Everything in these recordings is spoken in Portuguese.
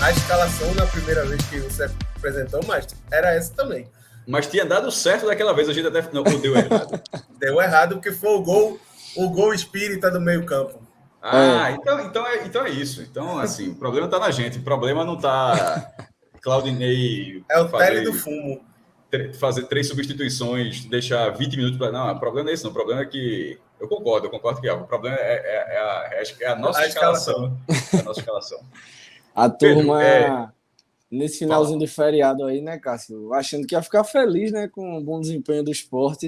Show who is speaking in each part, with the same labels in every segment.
Speaker 1: a escalação na primeira vez que você apresentou, mas era essa também.
Speaker 2: Mas tinha dado certo daquela vez, a gente até não deu errado.
Speaker 1: Deu errado porque foi o gol espírita do meio-campo.
Speaker 2: Então é isso. Então, assim, o problema está na gente. O problema não está Claudinei.
Speaker 1: É o tele do fumo.
Speaker 2: Fazer 3 substituições, deixar 20 minutos para. Não, o problema é isso, não. O problema é que. Eu concordo que o problema é a nossa escalação. É a nossa escalação.
Speaker 3: A turma, nesse finalzinho de feriado aí, né, Cássio? Achando que ia ficar feliz, né, com o bom desempenho do Sport.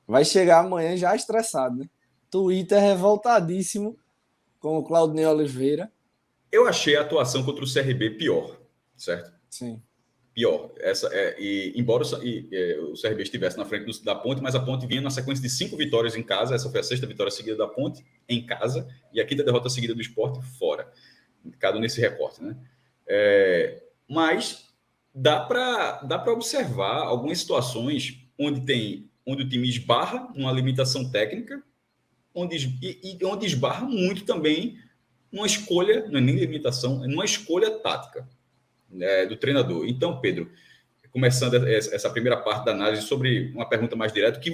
Speaker 3: Vai chegar amanhã já estressado, né? Twitter revoltadíssimo com o Claudinei Oliveira.
Speaker 2: Eu achei a atuação contra o CRB pior, certo?
Speaker 3: Sim.
Speaker 2: Pior. Embora o CRB estivesse na frente da Ponte, mas a Ponte vinha na sequência de 5 vitórias em casa. Essa foi a 6ª vitória seguida da Ponte em casa e a 5ª derrota seguida do Sport fora. Cada nesse recorte, né? Mas dá para observar algumas situações onde o time esbarra numa limitação técnica, onde esbarra muito também numa escolha, não é nem limitação, é numa escolha tática do treinador. Então, Pedro, começando essa primeira parte da análise sobre uma pergunta mais direta, o que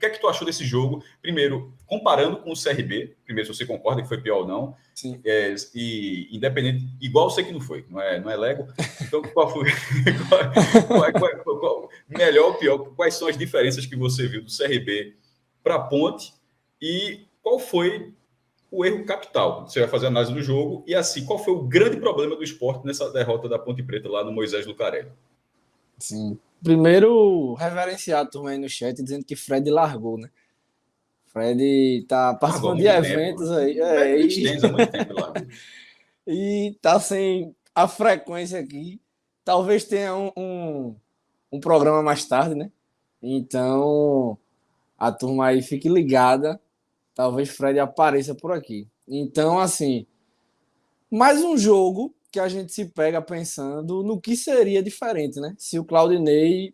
Speaker 2: é que tu achou desse jogo? Primeiro, comparando com o CRB, primeiro se você concorda que foi pior ou não.
Speaker 3: Sim.
Speaker 2: E independente, igual eu sei que não foi, não é Lego. Então, qual foi melhor ou pior? Quais são as diferenças que você viu do CRB para a Ponte e qual foi o erro capital? Você vai fazer a análise do jogo e assim, qual foi o grande problema do Sport nessa derrota da Ponte Preta lá no Moisés Lucarelli?
Speaker 3: Sim. Primeiro, reverenciar a turma aí no chat dizendo que Fred largou, né? Fred tá participando de eventos aí.
Speaker 2: Há muito tempo lá.
Speaker 3: E tá sem a frequência aqui. Talvez tenha um programa mais tarde, né? Então, a turma aí fique ligada. Talvez Fred apareça por aqui. Então, assim, mais um jogo que a gente se pega pensando no que seria diferente, né? Se o Claudinei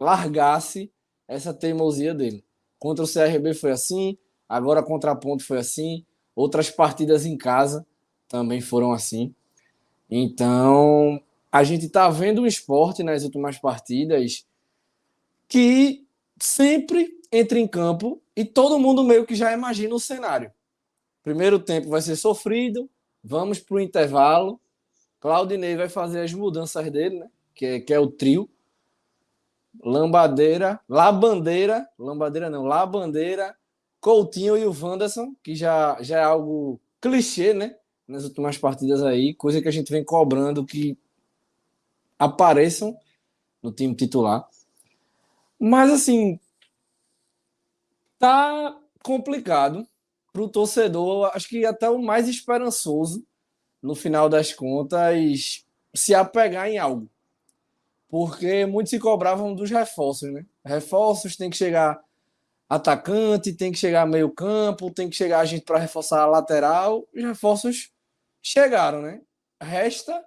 Speaker 3: largasse essa teimosia dele. Contra o CRB foi assim, agora contra a Ponte foi assim, outras partidas em casa também foram assim. Então, a gente está vendo um Sport nas últimas partidas que sempre entra em campo e todo mundo meio que já imagina o cenário. Primeiro tempo vai ser sofrido, vamos para o intervalo, Claudinei vai fazer as mudanças dele, né? Que é o trio. Labandeira, Coutinho e o Wanderson, que já é algo clichê, né? Nas últimas partidas aí, coisa que a gente vem cobrando que apareçam no time titular. Mas, assim, tá complicado para o torcedor, acho que até o mais esperançoso, no final das contas, se apegar em algo. Porque muitos se cobravam dos reforços, né? Reforços tem que chegar atacante, tem que chegar meio campo, tem que chegar gente para reforçar a lateral. Os reforços chegaram, né? Resta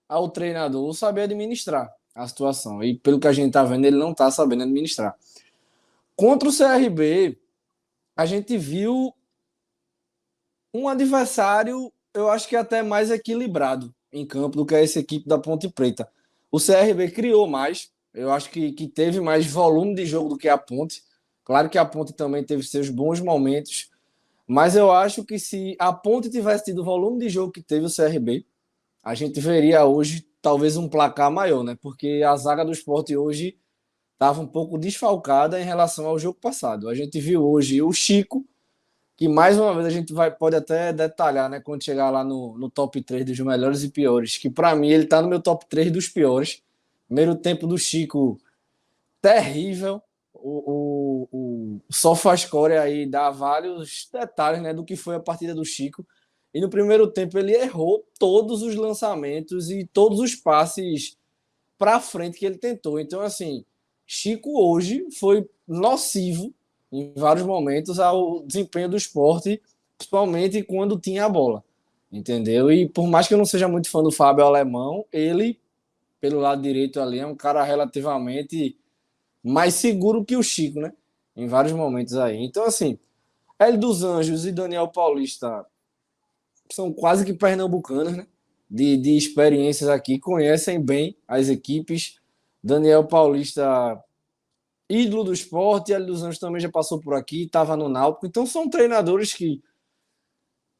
Speaker 3: ao treinador saber administrar a situação. E pelo que a gente está vendo, ele não está sabendo administrar. Contra o CRB, a gente viu um adversário, eu acho que até mais equilibrado em campo do que essa equipe da Ponte Preta. O CRB criou mais, eu acho que teve mais volume de jogo do que a Ponte. Claro que a Ponte também teve seus bons momentos, mas eu acho que se a Ponte tivesse tido o volume de jogo que teve o CRB, a gente veria hoje talvez um placar maior, né? Porque a zaga do Sport hoje estava um pouco desfalcada em relação ao jogo passado. A gente viu hoje o Chico, que mais uma vez a gente pode até detalhar, né, quando chegar lá no top 3 dos melhores e piores, que para mim ele está no meu top 3 dos piores. Primeiro tempo do Chico, terrível. O SofaScore aí dá vários detalhes, né, do que foi a partida do Chico. E no primeiro tempo ele errou todos os lançamentos e todos os passes para frente que ele tentou. Então, assim, Chico hoje foi nocivo em vários momentos ao desempenho do Sport, principalmente quando tinha a bola, entendeu? E por mais que eu não seja muito fã do Fábio Alemão, ele, pelo lado direito ali, é um cara relativamente mais seguro que o Chico, né? Em vários momentos aí. Então, assim, Hélio dos Anjos e Daniel Paulista são quase que pernambucanos, né? de experiências aqui, conhecem bem as equipes. Daniel Paulista, ídolo do Sport, e Hélio dos Anjos também já passou por aqui, estava no Náutico. Então são treinadores que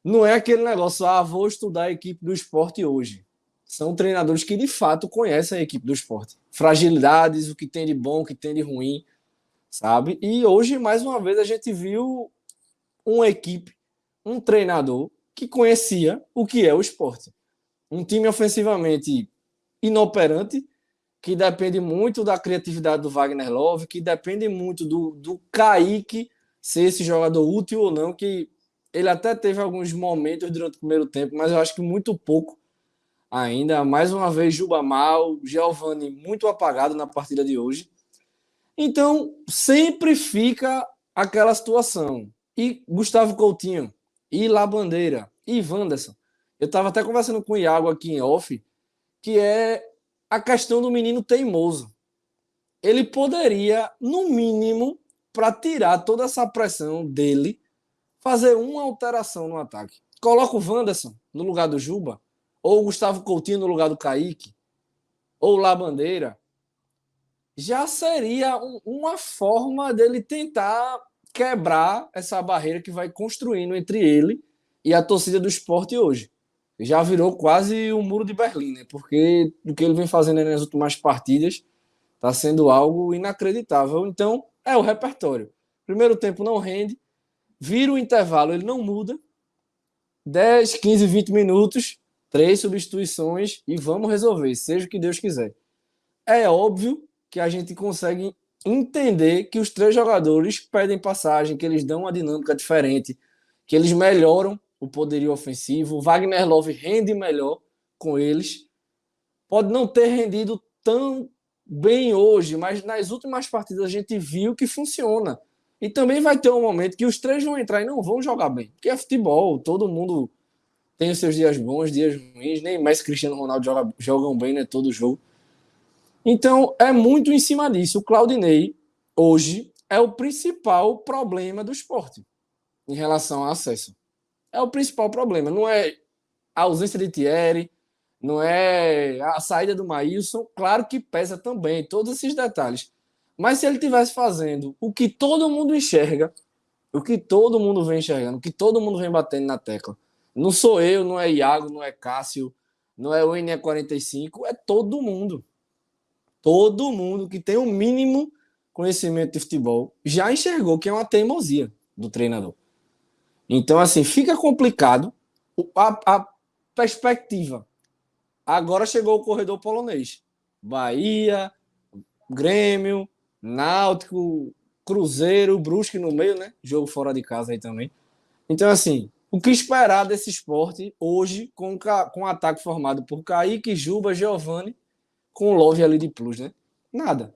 Speaker 3: não é aquele negócio, vou estudar a equipe do Sport hoje. São treinadores que de fato conhecem a equipe do Sport. Fragilidades, o que tem de bom, o que tem de ruim, sabe? E hoje, mais uma vez, a gente viu uma equipe, um treinador que conhecia o que é o Sport. Um time ofensivamente inoperante, que depende muito da criatividade do Wagner Love, que depende muito do Kaique ser esse jogador útil ou não, que ele até teve alguns momentos durante o primeiro tempo, mas eu acho que muito pouco ainda. Mais uma vez, Juba mal, Giovani muito apagado na partida de hoje. Então, sempre fica aquela situação. E Gustavo Coutinho, e Labandeira, e Wanderson. Eu estava até conversando com o Iago aqui em off, que é a questão do menino teimoso. Ele poderia, no mínimo, para tirar toda essa pressão dele, fazer uma alteração no ataque. Coloca o Wanderson no lugar do Juba, ou o Gustavo Coutinho no lugar do Kaique, ou o Labandeira. Já seria uma forma dele tentar quebrar essa barreira que vai construindo entre ele e a torcida do Sport hoje. Já virou quase um muro de Berlim, né? Porque o que ele vem fazendo nas últimas partidas está sendo algo inacreditável. Então, é o repertório. Primeiro tempo não rende, vira o intervalo, ele não muda. 10, 15, 20 minutos, 3 substituições e vamos resolver, seja o que Deus quiser. É óbvio que a gente consegue entender que os 3 jogadores pedem passagem, que eles dão uma dinâmica diferente, que eles melhoram o poderio ofensivo. O Wagner Love rende melhor com eles. Pode não ter rendido tão bem hoje, mas nas últimas partidas a gente viu que funciona. E também vai ter um momento que os 3 vão entrar e não vão jogar bem. Porque é futebol, todo mundo tem os seus dias bons, dias ruins. Nem Messi e Cristiano Ronaldo jogam bem, né? Todo jogo. Então, é muito em cima disso. O Claudinei, hoje, é o principal problema do Sport em relação ao acesso. É o principal problema. Não é a ausência de Thierry, não é a saída do Maílson. Claro que pesa também, todos esses detalhes. Mas se ele estivesse fazendo o que todo mundo enxerga, o que todo mundo vem enxergando, o que todo mundo vem batendo na tecla, não sou eu, não é Iago, não é Cássio, não é o NE45, é todo mundo. Todo mundo que tem o mínimo conhecimento de futebol já enxergou que é uma teimosia do treinador. Então, assim, fica complicado a perspectiva. Agora chegou o corredor polonês. Bahia, Grêmio, Náutico, Cruzeiro, Brusque no meio, né? Jogo fora de casa aí também. Então, assim, o que esperar desse esporte hoje com um ataque formado por Kaique, Juba, Giovani, com o Love ali de plus, né? Nada.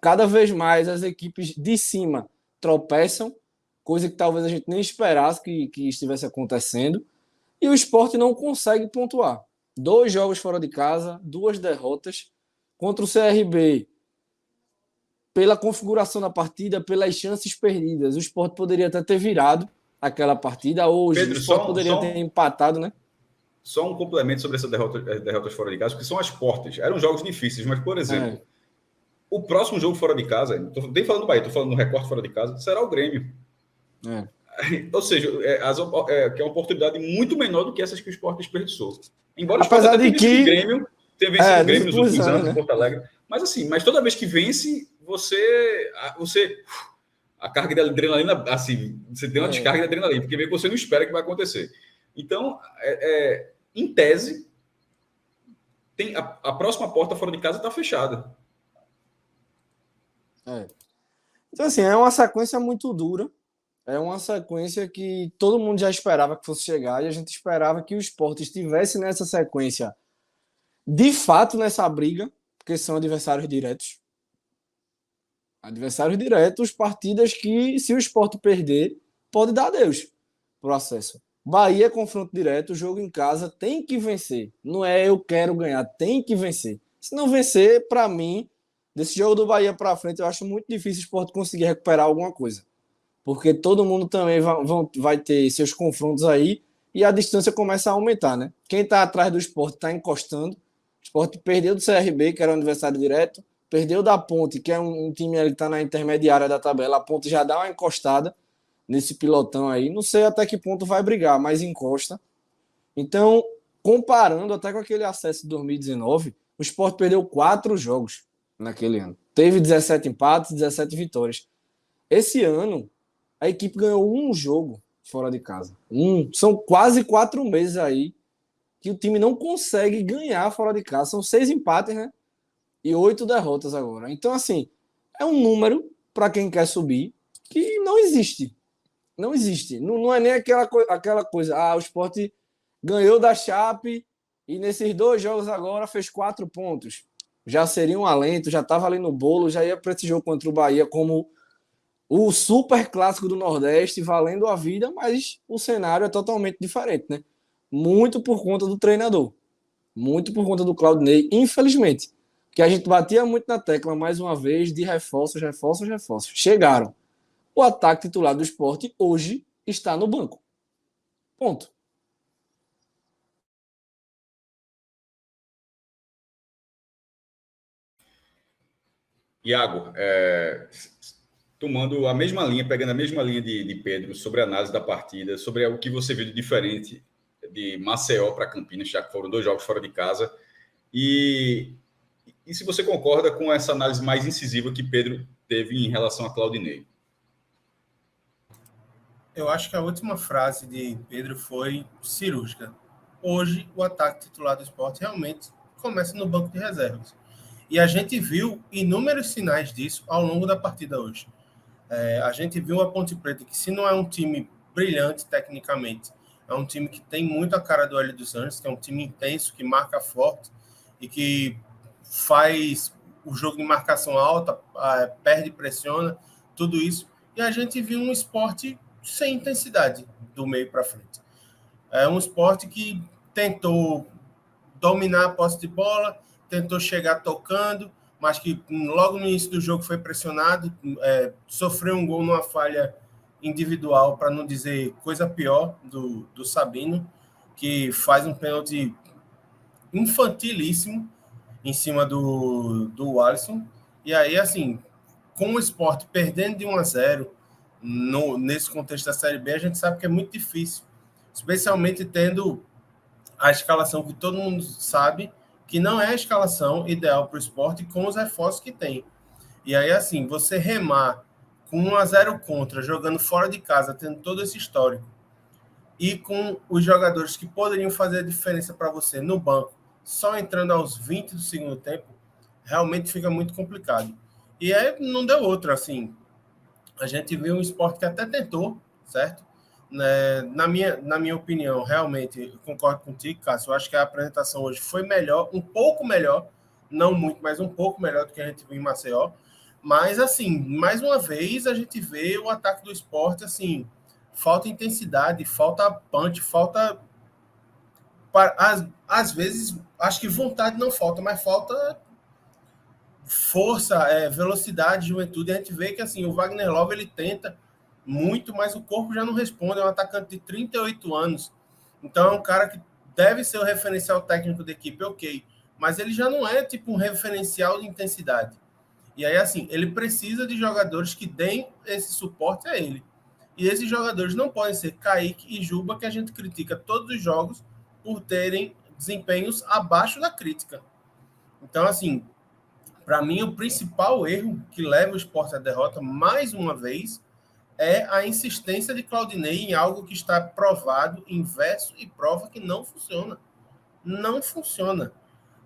Speaker 3: Cada vez mais as equipes de cima tropeçam, coisa que talvez a gente nem esperasse que estivesse acontecendo, e o Sport não consegue pontuar. 2 jogos fora de casa, 2 derrotas contra o CRB. Pela configuração da partida, pelas chances perdidas, o Sport poderia até ter virado aquela partida. Hoje,
Speaker 2: Pedro,
Speaker 3: o Sport poderia ter empatado, né?
Speaker 2: Só um complemento sobre essa derrotas fora de casa, porque são as portas. Eram jogos difíceis, mas, por exemplo, o próximo jogo fora de casa, nem falando do Bahia, estou falando no recorte fora de casa, será o Grêmio. Ou seja, que é uma oportunidade muito menor do que essas que o Sport desperdiçou. Embora
Speaker 3: apesar de que
Speaker 2: o Grêmio tenha vencido o Grêmio nos últimos anos,
Speaker 3: né?
Speaker 2: em Porto Alegre. Mas assim, toda vez que vence, você a carga de adrenalina, assim, você tem uma descarga de adrenalina, porque você não espera que vai acontecer. Então, em tese, a próxima porta fora de casa está fechada.
Speaker 3: Então, assim, é uma sequência muito dura. É uma sequência que todo mundo já esperava que fosse chegar, e a gente esperava que o Sport estivesse nessa sequência, de fato, nessa briga, porque são adversários diretos. Adversários diretos, partidas que, se o Sport perder, pode dar adeus pro acesso. Bahia é confronto direto, jogo em casa, tem que vencer. Não é eu quero ganhar, tem que vencer. Se não vencer, para mim, desse jogo do Bahia para frente, eu acho muito difícil o Sport conseguir recuperar alguma coisa. Porque todo mundo também vai ter seus confrontos aí e a distância começa a aumentar, né? Quem está atrás do Sport está encostando. O Sport perdeu do CRB, que era um adversário direto, perdeu da Ponte, que é um time que está na intermediária da tabela. A Ponte já dá uma encostada nesse pilotão aí. Não sei até que ponto vai brigar, mas encosta. Então, comparando até com aquele acesso de 2019, o Sport perdeu 4 jogos naquele ano. Teve 17 empates, 17 vitórias. Esse ano, a equipe ganhou um jogo fora de casa. São quase 4 meses aí que o time não consegue ganhar fora de casa. São 6 empates, né? E 8 derrotas agora. Então, assim, é um número para quem quer subir que não existe. Não existe. Não é nem aquela coisa. O Sport ganhou da Chape e nesses 2 jogos agora fez 4 pontos. Já seria um alento, já estava ali no bolo, já ia para esse jogo contra o Bahia como o super clássico do Nordeste, valendo a vida, mas o cenário é totalmente diferente, né? Muito por conta do treinador. Muito por conta do Claudinei, infelizmente. Que a gente batia muito na tecla, mais uma vez, de reforços, reforços, reforços. Chegaram. O ataque titular do Sport hoje está no banco. Ponto.
Speaker 2: Iago, tomando a mesma linha, pegando a mesma linha de Pedro sobre a análise da partida, sobre o que você viu de diferente de Maceió para Campinas, já que foram 2 jogos fora de casa, e se você concorda com essa análise mais incisiva que Pedro teve em relação a Claudinei?
Speaker 1: Eu acho que a última frase de Pedro foi cirúrgica. Hoje, o ataque titular do Sport realmente começa no banco de reservas. E a gente viu inúmeros sinais disso ao longo da partida hoje. A gente viu a Ponte Preta, que se não é um time brilhante tecnicamente, é um time que tem muito a cara do Hélio dos Anjos, que é um time intenso, que marca forte e que faz o jogo de marcação alta, perde, pressiona, tudo isso. E a gente viu um esporte sem intensidade do meio para frente. É um esporte que tentou dominar a posse de bola, tentou chegar tocando, mas que logo no início do jogo foi pressionado, sofreu um gol numa falha individual, para não dizer coisa pior, do Sabino, que faz um pênalti infantilíssimo em cima do Alisson. E aí, assim, com o Sport perdendo de 1-0 nesse contexto da Série B, a gente sabe que é muito difícil, especialmente tendo a escalação que todo mundo sabe que não é a escalação ideal para o Sport com os reforços que tem. E aí, assim, você remar com 1-0 contra, jogando fora de casa, tendo todo esse histórico, e com os jogadores que poderiam fazer a diferença para você no banco, só entrando aos 20 do segundo tempo, realmente fica muito complicado. E aí não deu outra, assim. A gente viu um Sport que até tentou, certo? Na minha opinião, realmente, eu concordo contigo, Cássio. Eu acho que a apresentação hoje foi melhor, um pouco melhor, não muito, mas um pouco melhor do que a gente viu em Maceió. Mas, assim, mais uma vez, a gente vê o ataque do Sport, assim, falta intensidade, falta punch, falta... Às vezes, acho que vontade não falta, mas falta força, velocidade, juventude. A gente vê que, assim, o Wagner Love, ele tenta muito, mas o corpo já não responde. É um atacante de 38 anos. Então, é um cara que deve ser o referencial técnico da equipe, ok. Mas ele já não é, tipo, um referencial de intensidade. E aí, assim, ele precisa de jogadores que deem esse suporte a ele. E esses jogadores não podem ser Kaique e Juba, que a gente critica todos os jogos por terem desempenhos abaixo da crítica. Então, assim, para mim, o principal erro que leva o Sport à derrota, mais uma vez, é a insistência de Claudinei em algo que está provado, inverso e prova que não funciona. Não funciona.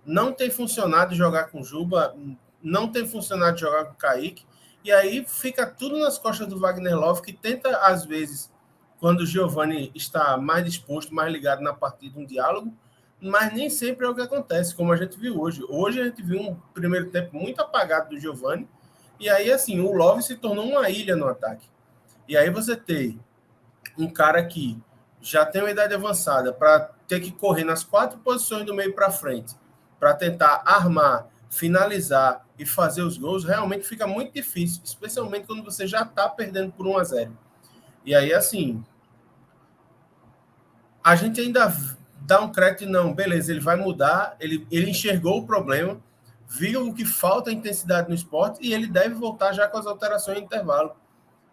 Speaker 1: Não tem funcionado jogar com Juba, não tem funcionado jogar com Kaique, e aí fica tudo nas costas do Wagner Love, que tenta, às vezes, quando o Giovani está mais disposto, mais ligado na partida, um diálogo, mas nem sempre é o que acontece, como a gente viu hoje. Hoje a gente viu um primeiro tempo muito apagado do Giovani, e aí, assim, o Love se tornou uma ilha no ataque. E aí você tem um cara que já tem uma idade avançada para ter que correr nas 4 posições do meio para frente, para tentar armar, finalizar e fazer os gols, realmente fica muito difícil, especialmente quando você já está perdendo por 1-0. E aí, assim, a gente ainda dá um crédito, não, beleza, ele vai mudar, ele enxergou o problema, viu o que falta intensidade no esporte e ele deve voltar já com as alterações em intervalo.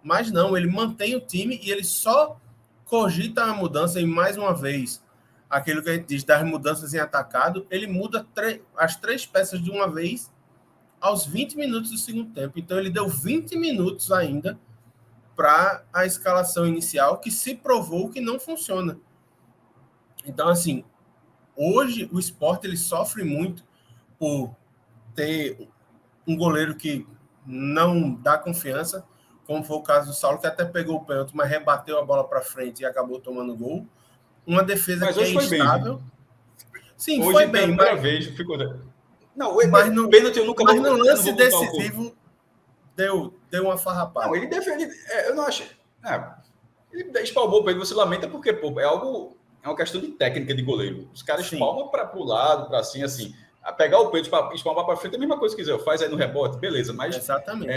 Speaker 1: Mas não, ele mantém o time e ele só cogita a mudança e, mais uma vez, aquilo que a gente diz das mudanças em atacado, ele muda as 3 peças de uma vez aos 20 minutos do segundo tempo. Então, ele deu 20 minutos ainda para a escalação inicial, que se provou que não funciona. Então, assim, hoje o Sport ele sofre muito por ter um goleiro que não dá confiança, como foi o caso do Saulo, que até pegou o pênalti, mas rebateu a bola para frente e acabou tomando gol. Uma defesa
Speaker 2: mas
Speaker 1: que é instável.
Speaker 2: Bem,
Speaker 1: sim,
Speaker 2: hoje,
Speaker 1: foi bem.
Speaker 2: Primeira vez, ficou...
Speaker 1: Não, mas no
Speaker 2: pênalti eu nunca
Speaker 1: mas
Speaker 2: vou,
Speaker 1: no lance decisivo deu uma farrapada.
Speaker 2: Não, ele defende. Eu não acho. Ele espalmou o pênalti, você lamenta porque, pô, é uma questão de técnica de goleiro. Os caras espalmam para o lado, para assim. A pegar o peito para espalmar para frente é a mesma coisa que quiser, faz aí no rebote, beleza, mas
Speaker 1: exatamente.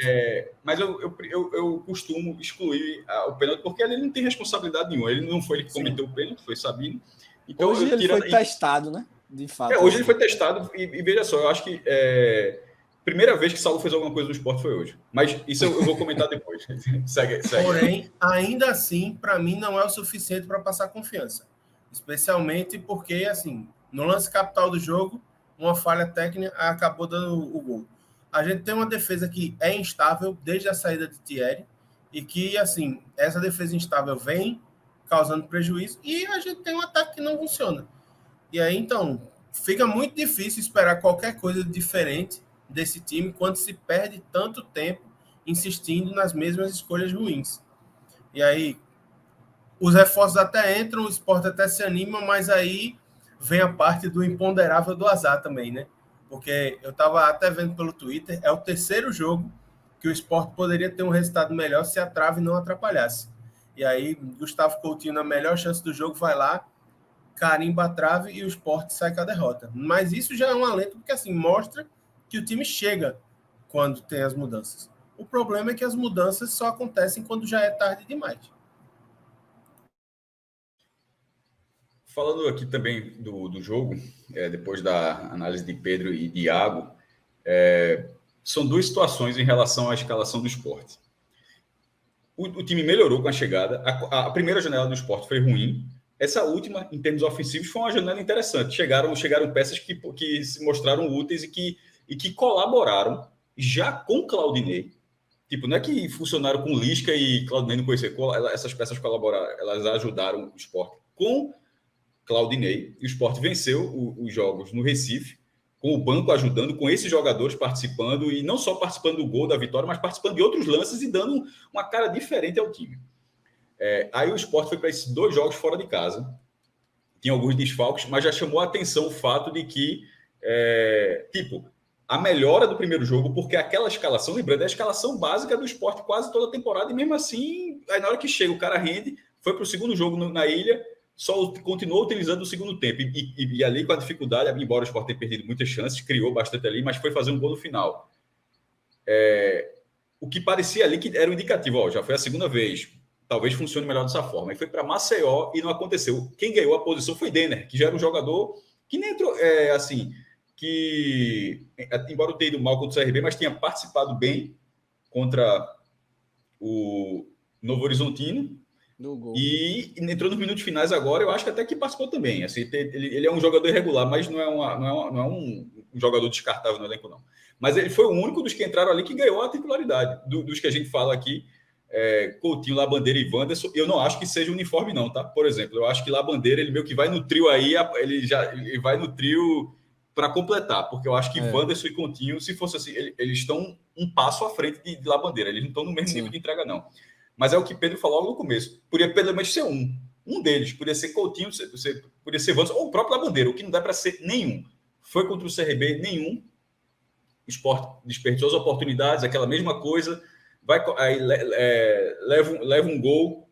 Speaker 2: Mas eu costumo excluir o pênalti porque ele não tem responsabilidade nenhuma. Ele não foi ele que cometeu o pênalti, foi Sabino.
Speaker 3: Então, hoje ele foi testado, né? De fato.
Speaker 2: Hoje ele foi testado e veja só, eu acho que primeira vez que Saulo fez alguma coisa no esporte foi hoje. Mas isso eu vou comentar depois. segue.
Speaker 1: Porém, ainda assim, para mim não é o suficiente para passar confiança. Especialmente porque, assim, no lance capital do jogo, uma falha técnica acabou dando o gol. A gente tem uma defesa que é instável desde a saída de Thierry e que, assim, essa defesa instável vem causando prejuízo e a gente tem um ataque que não funciona. E aí, então, fica muito difícil esperar qualquer coisa diferente desse time quando se perde tanto tempo insistindo nas mesmas escolhas ruins. E aí, os reforços até entram, o Sport até se anima, mas aí vem a parte do imponderável do azar também, né? Porque eu estava até vendo pelo Twitter, é o 3º jogo que o Sport poderia ter um resultado melhor se a trave não atrapalhasse. E aí, Gustavo Coutinho, na melhor chance do jogo, vai lá, carimba a trave e o Sport sai com a derrota. Mas isso já é um alento, porque assim, mostra que o time chega quando tem as mudanças. O problema é que as mudanças só acontecem quando já é tarde demais.
Speaker 2: Falando aqui também do jogo, depois da análise de Pedro e de Iago, são 2 situações em relação à escalação do Sport. O time melhorou com a chegada. A primeira janela do Sport foi ruim. Essa última, em termos ofensivos, foi uma janela interessante. Chegaram peças que se mostraram úteis e que colaboraram já com Claudinei. Tipo, não é que funcionaram com Lisca e Claudinei não conhecer. Essas peças colaboraram, elas ajudaram o Sport com Claudinei. E o Sport venceu os jogos no Recife, com o banco ajudando, com esses jogadores participando, e não só participando do gol da vitória, mas participando de outros lances e dando uma cara diferente ao time. Aí o Sport foi para esses 2 jogos fora de casa. Tinha alguns desfalques, mas já chamou a atenção o fato de que, a melhora do primeiro jogo, porque aquela escalação, lembrando, é a escalação básica do Sport quase toda a temporada, e mesmo assim, aí na hora que chega, o cara rende, foi para o segundo jogo na ilha, só continuou utilizando o segundo tempo, e ali com a dificuldade, embora o Sport tenha perdido muitas chances, criou bastante ali, mas foi fazer um gol no final. O que parecia ali que era um indicativo, já foi a segunda vez, talvez funcione melhor dessa forma. E foi para Maceió e não aconteceu. Quem ganhou a posição foi Denner, que já era um jogador que nem entrou, que, embora tenha ido mal contra o CRB, mas tinha participado bem contra o Novo Horizontino. E entrou nos minutos finais agora, eu acho que até que participou também. Assim, ele é um jogador irregular, mas não é um jogador descartável no elenco, não. Mas ele foi o único dos que entraram ali que ganhou a titularidade. Dos que a gente fala aqui, Coutinho, Labandeira e Wanderson, eu não acho que seja uniforme, não, tá? Por exemplo, eu acho que Labandeira, ele meio que vai no trio aí, ele vai no trio para completar, porque eu acho que Wanderson e Coutinho, se fosse assim, eles estão um passo à frente de Labandeira, eles não estão no mesmo nível de entrega, não. Mas é o que Pedro falou logo no começo. Podia pelo menos ser um deles, podia ser Coutinho, podia ser Wanderson, ou o próprio Labandeira, o que não dá para ser nenhum. Foi contra o CRB, nenhum. O Sport desperdiçou as oportunidades, aquela mesma coisa, leva um gol,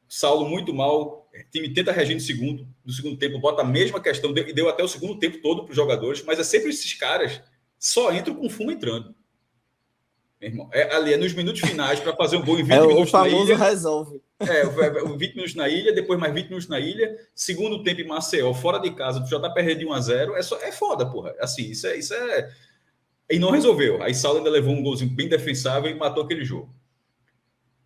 Speaker 2: Saulo muito mal, o time tenta reagir no segundo tempo, bota a mesma questão, e deu até o segundo tempo todo para os jogadores, mas é sempre esses caras só entram com fumo entrando. meu irmão. Ali é nos minutos finais para fazer um gol em 20
Speaker 3: É o
Speaker 2: minutos na
Speaker 3: famoso
Speaker 2: ilha.
Speaker 3: resolve.
Speaker 2: 20 minutos na ilha, depois mais 20 minutos na ilha, segundo tempo em Maceió, fora de casa, tu já tá perdendo de 1-0, é foda, porra. Assim, isso é... E não resolveu. Aí Saulo ainda levou um golzinho bem defensável e matou aquele jogo.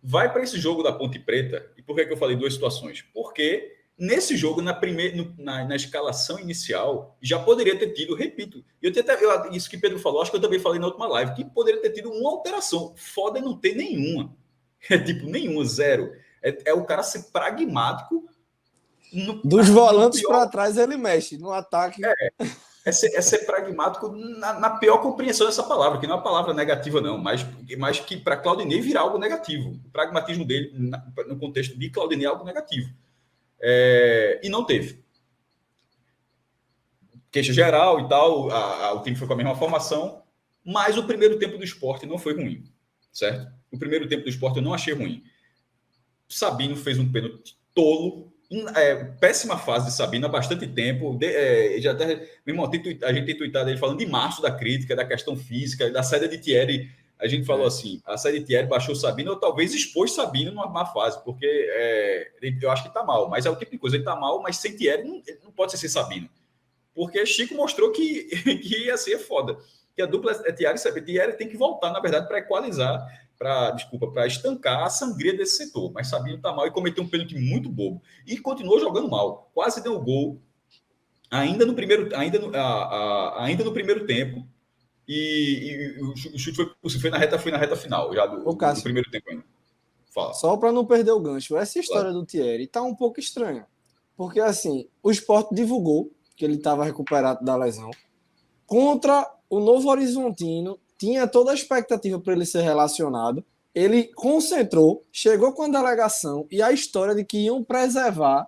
Speaker 2: Vai para esse jogo da Ponte Preta, e por que eu falei duas situações? Porque nesse jogo, na escalação inicial, já poderia ter tido, repito, isso que Pedro falou, acho que eu também falei na última live, que poderia ter tido uma alteração. Foda é não ter nenhuma. É tipo, nenhuma, zero. É o cara ser pragmático.
Speaker 3: Dos volantes para trás ele mexe, no ataque.
Speaker 2: É ser pragmático na pior compreensão dessa palavra, que não é uma palavra negativa, não, mas que para Claudinei virar algo negativo. O pragmatismo dele, no contexto de Claudinei, é algo negativo. E não teve. Queixa geral e tal, o time foi com a mesma formação, mas o primeiro tempo do Sport não foi ruim, certo? O primeiro tempo do Sport eu não achei ruim. Sabino fez um pênalti tolo, péssima fase de Sabino há bastante tempo. Já até, meu irmão, a gente tem tuitado ele falando de março da crítica, da questão física, da saída de Thierry. A gente falou assim: a saída de Thierry baixou Sabino, ou talvez expôs Sabino numa má fase, porque eu acho que está mal, mas é o tipo de coisa, ele está mal, mas sem Thierry não pode ser sem Sabino, porque Chico mostrou que ia ser foda. Que a dupla é Thierry e Sabino. Thierry tem que voltar, na verdade, para equalizar. Para estancar a sangria desse setor. Mas Sabino tá mal e cometeu um pênalti muito bobo. E continuou jogando mal. Quase deu gol ainda no primeiro tempo. E o chute foi na reta final já do primeiro tempo ainda.
Speaker 3: Fala. Só para não perder o gancho, essa história do Thierry tá um pouco estranha. Porque assim, o Sport divulgou que ele estava recuperado da lesão. Contra o Novo Horizontino, tinha toda a expectativa para ele ser relacionado. Ele concentrou, chegou com a delegação e a história de que iam preservar,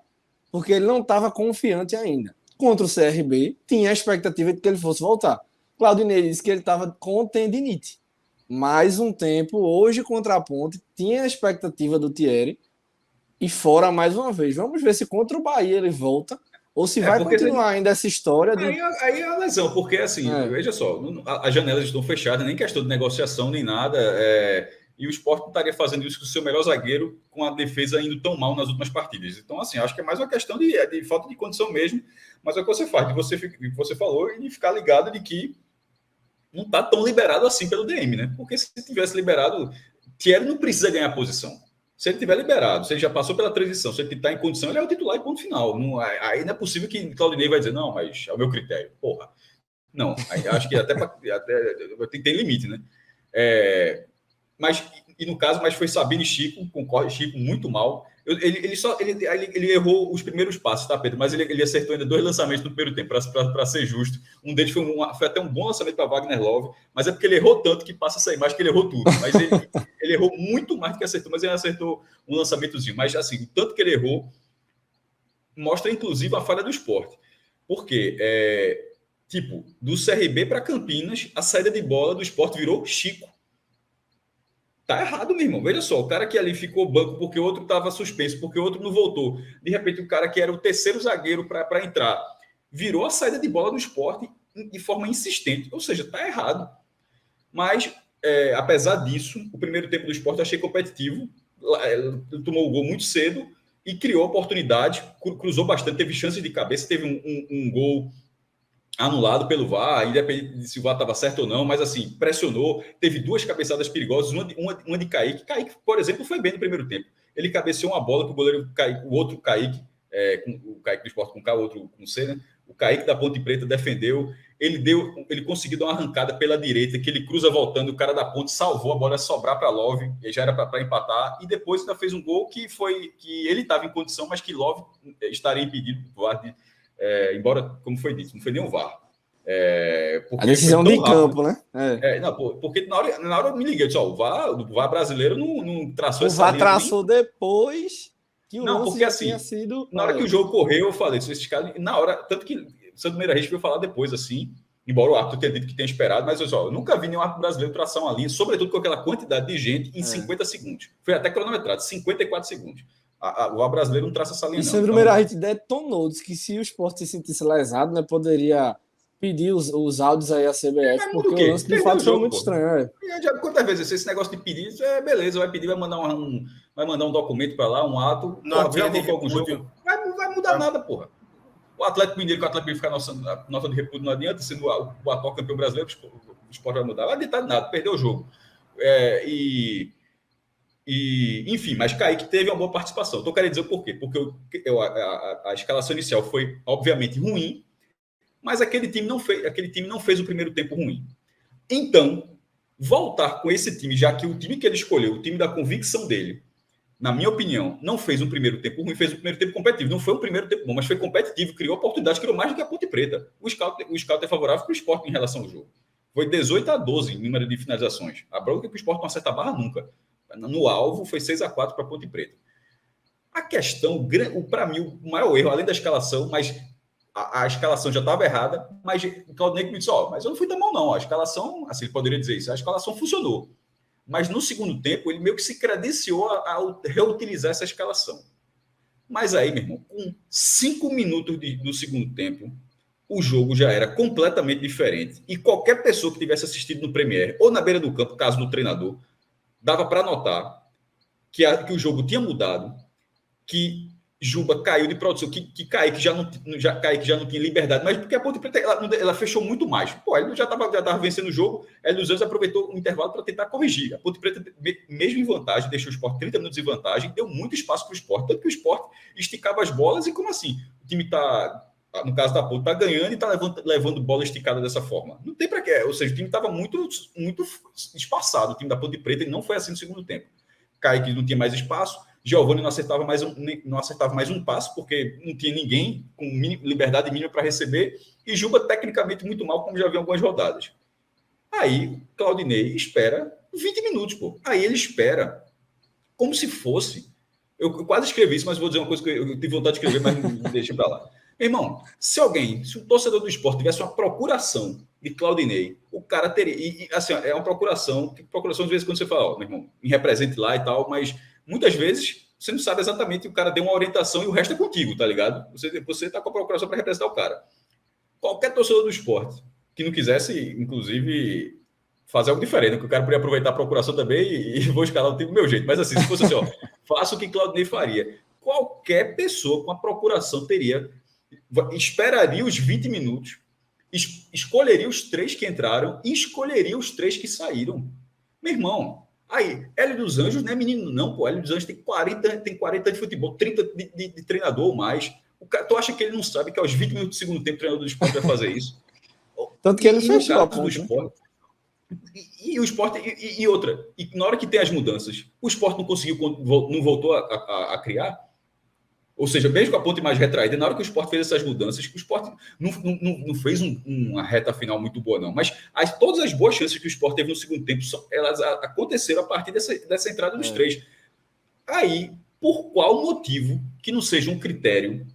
Speaker 3: porque ele não estava confiante ainda. Contra o CRB, tinha a expectativa de que ele fosse voltar. Claudinei disse que ele estava com tendinite. Mais um tempo, hoje contra a Ponte, tinha a expectativa do Thierry e fora mais uma vez. Vamos ver se contra o Bahia ele volta ou se vai continuar ainda essa história.
Speaker 2: Aí é a lesão, porque assim, veja só, as janelas estão fechadas, nem questão de negociação, nem nada. E o Sport não estaria fazendo isso com o seu melhor zagueiro, com a defesa indo tão mal nas últimas partidas. Então, assim, acho que é mais uma questão de falta de condição mesmo, mas é o que você faz, de você falou, e de ficar ligado de que não está tão liberado assim pelo DM, né? Porque se tivesse liberado, Thierry não precisa ganhar posição. Se ele tiver liberado, se ele já passou pela transição, se ele está em condição, ele é o titular e ponto final. Não, aí não é possível que Claudinei vai dizer, não, mas é o meu critério. Porra. Não, acho que até tem limite, né? No caso, foi Sabino e Chico, concorre Chico muito mal. Ele errou os primeiros passos, tá, Pedro? Mas ele acertou ainda 2 lançamentos no primeiro tempo, para ser justo. Um deles foi até um bom lançamento para Wagner Love, mas é porque ele errou tanto que passa essa imagem que ele errou tudo. Mas ele errou muito mais do que acertou, mas ele acertou um lançamentozinho. Mas, assim, o tanto que ele errou mostra, inclusive, a falha do Sport. Porque, do CRB para Campinas, a saída de bola do Sport virou Chico. Tá errado, meu irmão. Veja só, o cara que ali ficou banco porque o outro estava suspenso, porque o outro não voltou. De repente, o cara que era o terceiro zagueiro para entrar, virou a saída de bola do Sport de forma insistente. Ou seja, tá errado. Mas, apesar disso, o primeiro tempo do Sport eu achei competitivo. Ele tomou o gol muito cedo e criou oportunidade, cruzou bastante, teve chances de cabeça, teve um gol anulado pelo VAR, independente de se o VAR estava certo ou não, mas assim, pressionou, teve 2 cabeçadas perigosas, uma de Kaique. Kaique, por exemplo, foi bem no primeiro tempo. Ele cabeceou uma bola para o goleiro Kaique, o outro Kaique, o Kaique do Sport com K, o outro com C, né? O Kaique da Ponte Preta defendeu, ele conseguiu dar uma arrancada pela direita, que ele cruza voltando, o cara da Ponte salvou, a bola ia sobrar para Love, já era para empatar, e depois ainda fez um gol que ele estava em condição, mas que Love estaria impedido do VAR embora, como foi dito, não foi nem o VAR.
Speaker 3: A decisão de campo, né?
Speaker 2: Porque na hora eu me liguei, o VAR brasileiro não traçou essa linha.
Speaker 3: O VAR traçou depois que o lance
Speaker 2: porque, assim,
Speaker 3: tinha sido...
Speaker 2: Na hora que o jogo correu, eu falei, esses caras, na hora, tanto que o Sandro Meira Reis veio falar depois, assim, embora o árbitro tenha dito que tenha esperado, mas eu nunca vi nenhum árbitro brasileiro traçar uma linha, sobretudo com aquela quantidade de gente em 50 segundos. Foi até cronometrado, 54 segundos. O VAR brasileiro não traça essa linha,
Speaker 3: não. E Sandro Meira Reis detonou, disse que se o Sport se sentisse lesado, né, poderia pedir os áudios aí à CBF, porque o lance de
Speaker 2: Perdeu
Speaker 3: fato
Speaker 2: o
Speaker 3: foi
Speaker 2: jogo,
Speaker 3: muito
Speaker 2: pô.
Speaker 3: estranho.
Speaker 2: Quantas vezes esse negócio de pedir, beleza, vai pedir, vai mandar um documento para lá, um ato,
Speaker 1: Não
Speaker 2: já
Speaker 1: tinha de
Speaker 2: voltou algum jogo,
Speaker 1: repúdio.
Speaker 2: vai mudar nada, porra. O Atlético Mineiro, que o Atlético Mineiro ficar nota de repúdio não adianta, sendo o atual campeão brasileiro, o esporte vai mudar. Não vai adiantar nada, perdeu o jogo. Enfim, mas Kaique teve uma boa participação. Estou querendo dizer por quê? Porque a escalação inicial foi, obviamente, ruim, mas aquele time não fez o primeiro tempo ruim. Então, voltar com esse time, já que o time que ele escolheu, o time da convicção dele, na minha opinião, não fez um primeiro tempo ruim, fez um primeiro tempo competitivo. Não foi um primeiro tempo bom, mas foi competitivo, criou oportunidades, criou mais do que a Ponte Preta. O scout é favorável para o Sport em relação ao jogo. Foi 18-12 em número de finalizações. A bronca é que o Sport não acerta a barra nunca. No alvo, foi 6-4 para a Ponte Preta. A questão, para mim, o maior erro, além da escalação, mas a escalação já estava errada, mas o Claudinei me disse, mas eu não fui tão mal, não. A escalação, assim, ele poderia dizer isso, a escalação funcionou. Mas no segundo tempo, ele meio que se credenciou a reutilizar essa escalação. Mas aí, meu irmão, com 5 minutos do segundo tempo, o jogo já era completamente diferente. E qualquer pessoa que tivesse assistido no Premier, ou na beira do campo, caso do treinador, dava para notar que o jogo tinha mudado, que Juba caiu de produção, que Kaique já não tinha liberdade, mas porque a Ponte Preta ela fechou muito mais. Pô, ele já estava vencendo o jogo, Hélio dos Anjos aproveitou o intervalo para tentar corrigir. A Ponte Preta, mesmo em vantagem, deixou o Sport 30 minutos em vantagem, deu muito espaço para o Sport, tanto que o Sport esticava as bolas, e como assim? O time está, no caso da Ponte, está ganhando e está levando bola esticada dessa forma. Não tem para quê, ou seja, o time estava muito espaçado, o time da Ponte Preta, e não foi assim no segundo tempo. Kaique não tinha mais espaço, Giovani não acertava mais um passo, porque não tinha ninguém com liberdade mínima para receber, e Juba tecnicamente muito mal, como já vi em algumas rodadas. Aí, Claudinei espera 20 minutos, pô. Aí ele espera como se fosse... Eu quase escrevi isso, mas vou dizer uma coisa que eu tive vontade de escrever, mas não deixei para lá. Meu irmão, se um torcedor do esporte tivesse uma procuração de Claudinei, o cara teria... E assim, é uma procuração às vezes quando você fala, meu irmão, me represente lá e tal, mas muitas vezes você não sabe exatamente, o cara deu uma orientação e o resto é contigo, tá ligado? Você tá com a procuração para representar o cara. Qualquer torcedor do esporte que não quisesse, inclusive, fazer algo diferente, que o cara poderia aproveitar a procuração também e vou escalar o time do meu jeito. Mas assim, se fosse assim, faça o que Claudinei faria. Qualquer pessoa com a procuração esperaria os 20 minutos, escolheria os 3 que entraram e escolheria os 3 que saíram. Meu irmão, aí, Hélio dos Anjos não é menino, não, pô. Hélio dos Anjos tem 40 de futebol, 30 de treinador ou mais. Tu acha que ele não sabe que aos 20 minutos do segundo tempo o treinador do esporte vai fazer isso?
Speaker 3: Tanto que ele fechou a ponta.
Speaker 2: E o esporte, e outra, e na hora que tem as mudanças, o esporte não voltou a criar. Ou seja, mesmo com a ponte mais retraída, na hora que o Sport fez essas mudanças, o Sport não fez uma reta final muito boa, não. Mas todas as boas chances que o Sport teve no segundo tempo, elas aconteceram a partir dessa entrada dos 3. Aí, por qual motivo que não seja um critério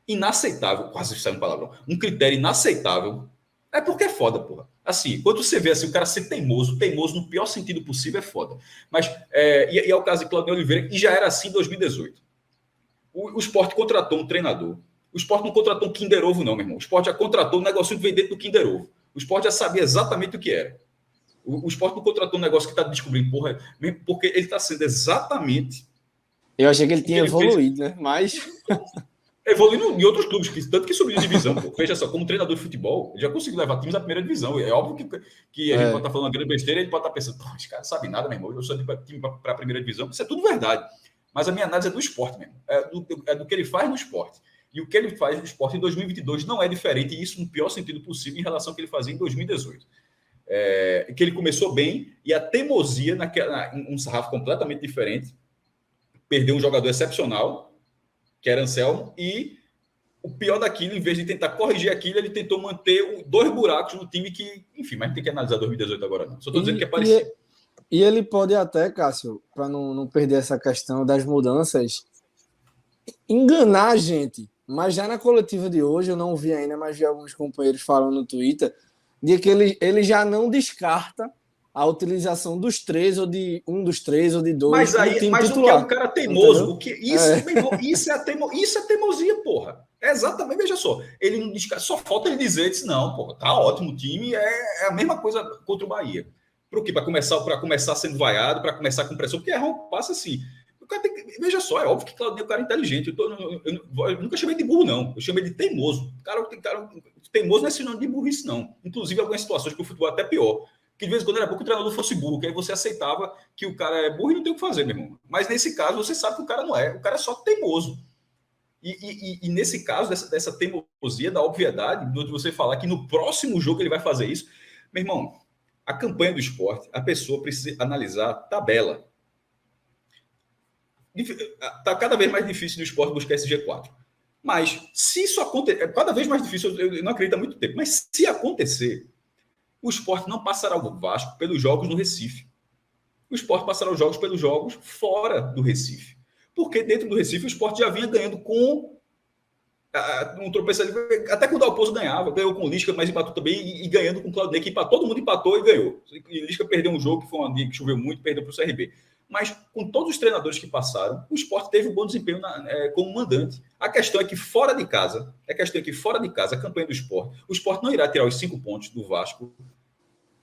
Speaker 2: inaceitável, quase saiu um palavrão, um critério inaceitável, é porque é foda, porra. Assim, quando você vê assim, o cara ser teimoso no pior sentido possível, é foda. Mas, e é o caso de Claudio Oliveira, e já era assim em 2018. O Sport contratou um treinador. O Sport não contratou um Kinder Ovo, não, meu irmão. O Sport já contratou um negócio que veio dentro do Kinder Ovo. O Sport já sabia exatamente o que era. O Sport não contratou um negócio que está descobrindo, porra, porque ele está sendo exatamente...
Speaker 3: Eu achei que ele tinha evoluído, né? Mas...
Speaker 2: Evoluindo em outros clubes, tanto que subiu de divisão. Pô. Veja só, como treinador de futebol, ele já conseguiu levar times à primeira divisão. É óbvio que a gente pode estar falando uma grande besteira e ele pode estar pensando, pô, esse cara não sabe nada, meu irmão. Eu sou de time para a primeira divisão. Isso é tudo verdade. Mas a minha análise é do esporte mesmo. É do que ele faz no esporte. E o que ele faz no esporte em 2022 não é diferente, e isso no pior sentido possível em relação ao que ele fazia em 2018. Que ele começou bem, e a teimosia, um sarrafo completamente diferente, perdeu um jogador excepcional, que era Anselmo, e o pior daquilo, em vez de tentar corrigir aquilo, ele tentou manter 2 buracos no time que... Enfim, mas não tem que analisar 2018 agora, não. Só estou dizendo que é parecido.
Speaker 3: E ele pode até, Cássio, para não perder essa questão das mudanças, enganar a gente. Mas já na coletiva de hoje, eu não vi ainda, mas vi alguns companheiros falando no Twitter, de que ele já não descarta a utilização dos três, ou de um dos três, ou de dois.
Speaker 2: Mas aí, mas titular. O que é um cara teimoso? O que, isso é teimosia, porra. É exatamente, veja só. Ele não diz, só falta ele dizer, disse, não, porra, tá ótimo o time, é a mesma coisa contra o Bahia. Para o quê? Para começar sendo vaiado, para começar com pressão, porque errar um passe assim. O cara tem que, veja só, é óbvio que Claudinei é um cara inteligente. Eu nunca chamei de burro, não. Eu chamei de teimoso. Cara, teimoso não é sinônimo de burrice, não. Inclusive, algumas situações que o futebol é até pior. Que de vez em quando era bom que o treinador fosse burro, que aí você aceitava que o cara é burro e não tem o que fazer, meu irmão. Mas nesse caso, você sabe que o cara não é. O cara é só teimoso. E nesse caso, dessa teimosia, da obviedade, de você falar que no próximo jogo ele vai fazer isso, meu irmão, a campanha do Sport, a pessoa precisa analisar a tabela. Está cada vez mais difícil no Sport buscar esse G4. Mas se isso acontecer, é cada vez mais difícil, eu não acredito há muito tempo, mas se acontecer, o Sport não passará o Vasco pelos jogos no Recife. O Sport passará os jogos pelos jogos fora do Recife. Porque dentro do Recife o Sport já vinha ganhando com um tropeço ali. Até quando o Dalpozo ganhava, ganhou com o Lisca, mas empatou também, e ganhando com o Claudinei, que todo mundo empatou e ganhou. E Lisca perdeu um jogo que foi um dia que choveu muito, perdeu para o CRB. Mas com todos os treinadores que passaram, o Sport teve um bom desempenho como mandante. A questão é que fora de casa, a campanha do Sport, o Sport não irá tirar os 5 pontos do Vasco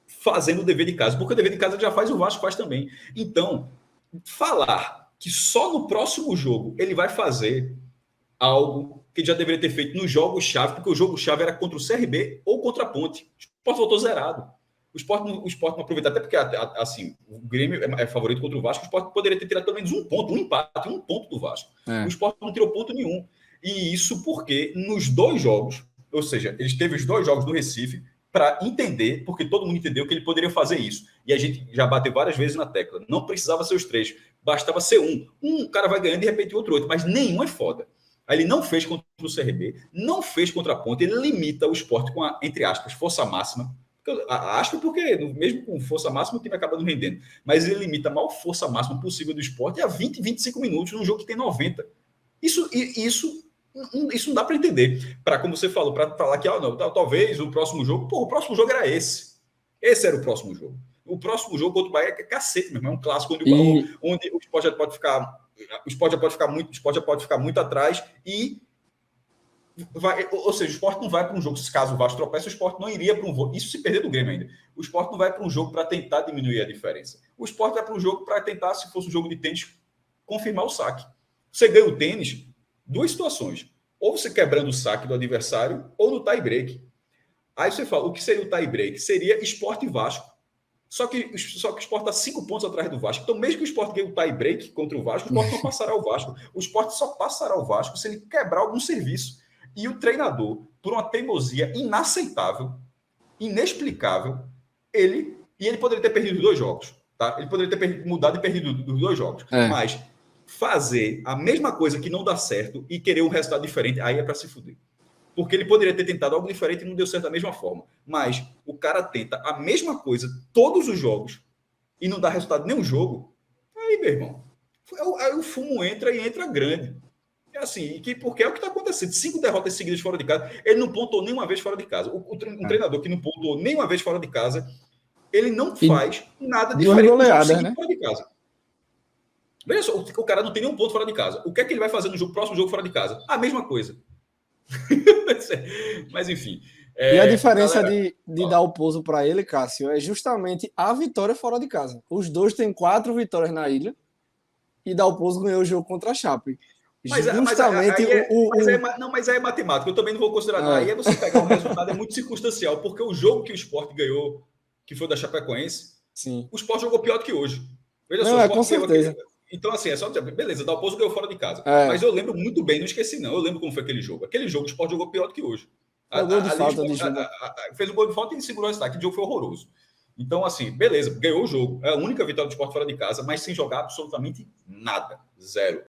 Speaker 2: fazendo o dever de casa, porque o dever de casa já faz, o Vasco faz também. Então, falar que só no próximo jogo ele vai fazer algo que já deveria ter feito no jogo-chave, porque o jogo-chave era contra o CRB ou contra a Ponte. O Sport voltou zerado. O Sport não aproveitou, até porque assim, o Grêmio é favorito contra o Vasco, o Sport poderia ter tirado pelo menos um ponto, um empate, um ponto do Vasco. O Sport não tirou ponto nenhum. E isso porque nos 2 jogos, ou seja, eles teve os 2 jogos do Recife para entender, porque todo mundo entendeu que ele poderia fazer isso. E a gente já bateu várias vezes na tecla. Não precisava ser os 3, bastava ser um. Um cara vai ganhando e de repente outro, mas nenhum é foda. Aí ele não fez contra o CRB, não fez contra a Ponte, ele limita o Sport com a, entre aspas, força máxima. Acho porque mesmo com força máxima o time acaba não rendendo. Mas ele limita a maior força máxima possível do Sport a 20, 25 minutos num jogo que tem 90. Isso não dá para entender. Para, como você falou, para falar que não, talvez o próximo jogo... Pô, o próximo jogo era esse. Esse era o próximo jogo. O próximo jogo contra o Bahia é cacete, meu irmão. É um clássico onde o Sport já pode ficar... O Sport já pode ficar muito atrás e vai, ou seja, o Sport não vai para um jogo, se caso o Vasco tropeça, o Sport não iria para um jogo, isso se perder do Grêmio ainda. O Sport não vai para um jogo para tentar diminuir a diferença. O Sport vai para um jogo para tentar, se fosse um jogo de tênis, confirmar o saque. Você ganha o tênis, 2 situações. Ou você quebrando o saque do adversário, ou no tie-break. Aí você fala, o que seria o tie-break? Seria Sport e Vasco. Só que o Sport está 5 pontos atrás do Vasco. Então, mesmo que o Sport ganhe o tie-break contra o Vasco, o Sport não passará o Vasco. O Sport só passará o Vasco se ele quebrar algum serviço. E o treinador, por uma teimosia inaceitável, inexplicável, ele poderia ter perdido 2 jogos. Tá? Ele poderia ter mudado e perdido os 2 jogos. Mas fazer a mesma coisa que não dá certo e querer um resultado diferente, aí é para se fuder. Porque ele poderia ter tentado algo diferente e não deu certo da mesma forma. Mas o cara tenta a mesma coisa todos os jogos e não dá resultado nenhum jogo. Aí, meu irmão, aí o fumo entra e entra grande. É assim, porque é o que está acontecendo. 5 derrotas seguidas fora de casa. Ele não pontuou nenhuma vez fora de casa. Um treinador que não pontuou nenhuma vez fora de casa, ele não faz nada diferente
Speaker 3: goleadas, né?
Speaker 2: fora de casa. Veja só, o cara não tem nenhum ponto fora de casa. O que é que ele vai fazer no próximo jogo fora de casa? A mesma coisa. Mas enfim.
Speaker 3: E a diferença galera, de dar o pouso para ele, Cássio, é justamente a vitória fora de casa. Os dois têm 4 vitórias na ilha e Dalpozo ganhou o jogo contra a Chape.
Speaker 2: Mas aí é matemática. Eu também não vou considerar. Aí é você pegar o resultado, é muito circunstancial, porque o jogo que o Sport ganhou, que foi da Chapecoense,
Speaker 3: sim,
Speaker 2: o Sport jogou pior do que hoje.
Speaker 3: Veja só,
Speaker 2: com certeza. Então, assim, é só dizer, beleza, Dalpozo ganhou fora de casa. Mas eu lembro muito bem, não esqueci, não. Eu lembro como foi aquele jogo. Aquele jogo o Sport jogou pior do que hoje. Fez um gol de falta e segurou esse ataque. O jogo foi horroroso. Então, assim, beleza, ganhou o jogo. É a única vitória do Sport fora de casa, mas sem jogar absolutamente nada. 0.